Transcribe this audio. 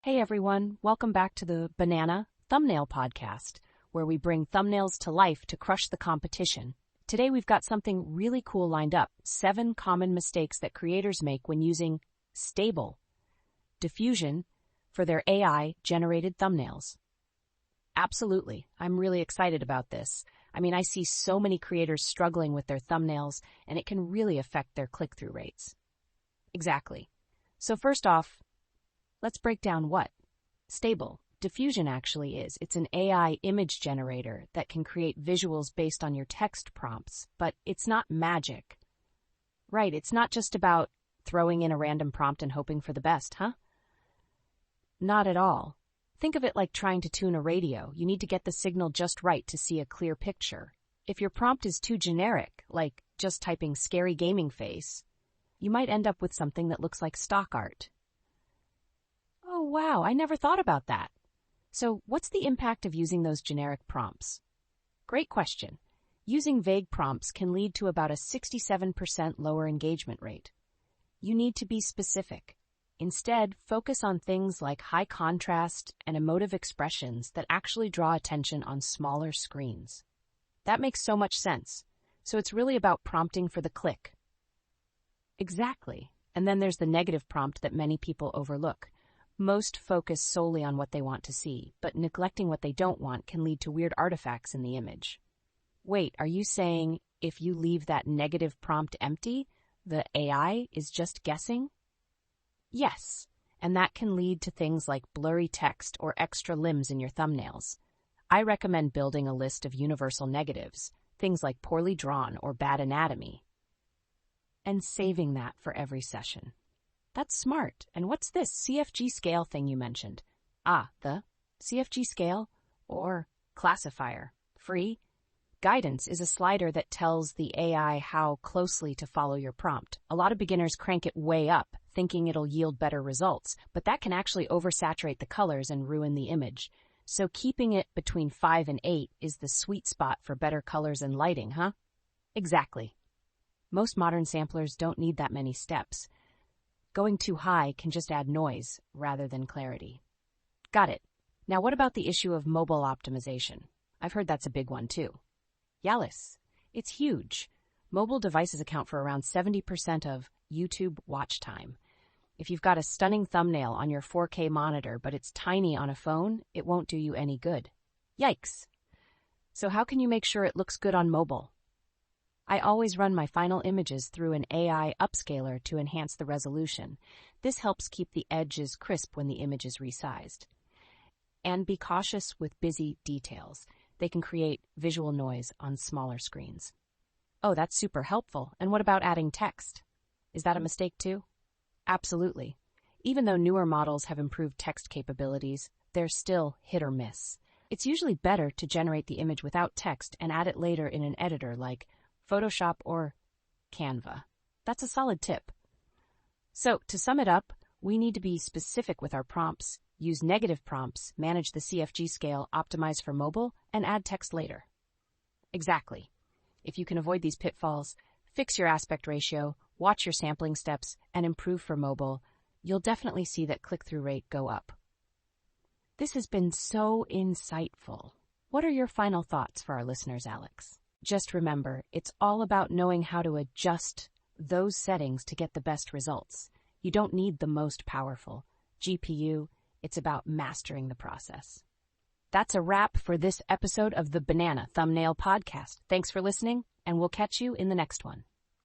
Hey everyone, welcome back to the Banana Thumbnail Podcast, where we bring thumbnails to life to crush the competition. Today we've got something really cool lined up, 7 common mistakes that creators make when using Stable Diffusion for their AI-generated thumbnails. Absolutely, I'm really excited about this. I see so many creators struggling with their thumbnails, and it can really affect their click-through rates. Exactly. So first off, let's break down what Stable Diffusion actually is. It's an AI image generator that can create visuals based on your text prompts, but it's not magic. Right, it's not just about throwing in a random prompt and hoping for the best, huh? Not at all. Think of it like trying to tune a radio. You need to get the signal just right to see a clear picture. If your prompt is too generic, like just typing scary gaming face, you might end up with something that looks like stock art. Oh wow, I never thought about that. So what's the impact of using those generic prompts? Great question. Using vague prompts can lead to about a 67% lower engagement rate. You need to be specific. Instead, focus on things like high contrast and emotive expressions that actually draw attention on smaller screens. That makes so much sense. So it's really about prompting for the click. Exactly. And then there's the negative prompt that many people overlook. Most focus solely on what they want to see, but neglecting what they don't want can lead to weird artifacts in the image. Wait, are you saying if you leave that negative prompt empty, the AI is just guessing? Yes, and that can lead to things like blurry text or extra limbs in your thumbnails. I recommend building a list of universal negatives, things like poorly drawn or bad anatomy, and saving that for every session. That's smart. And what's this CFG scale thing you mentioned? The CFG scale or classifier. Free. Guidance is a slider that tells the AI how closely to follow your prompt. A lot of beginners crank it way up, thinking it'll yield better results, but that can actually oversaturate the colors and ruin the image. So keeping it between 5 and 8 is the sweet spot for better colors and lighting, huh? Exactly. Most modern samplers don't need that many steps. Going too high can just add noise rather than clarity. Got it. Now what about the issue of mobile optimization? I've heard that's a big one too. Yalis. It's huge. Mobile devices account for around 70% of YouTube watch time. If you've got a stunning thumbnail on your 4K monitor but it's tiny on a phone, it won't do you any good. Yikes. So how can you make sure it looks good on mobile? I always run my final images through an AI upscaler to enhance the resolution. This helps keep the edges crisp when the image is resized. And be cautious with busy details. They can create visual noise on smaller screens. Oh, that's super helpful. And what about adding text? Is that a mistake too? Absolutely. Even though newer models have improved text capabilities, they're still hit or miss. It's usually better to generate the image without text and add it later in an editor like Photoshop or Canva. That's a solid tip. So, to sum it up, we need to be specific with our prompts, use negative prompts, manage the CFG scale, optimize for mobile, and add text later. Exactly. If you can avoid these pitfalls, fix your aspect ratio, watch your sampling steps, and improve for mobile, you'll definitely see that click-through rate go up. This has been so insightful. What are your final thoughts for our listeners, Alex? Just remember, it's all about knowing how to adjust those settings to get the best results. You don't need the most powerful GPU. It's about mastering the process. That's a wrap for this episode of the Banana Thumbnail Podcast. Thanks for listening, and we'll catch you in the next one.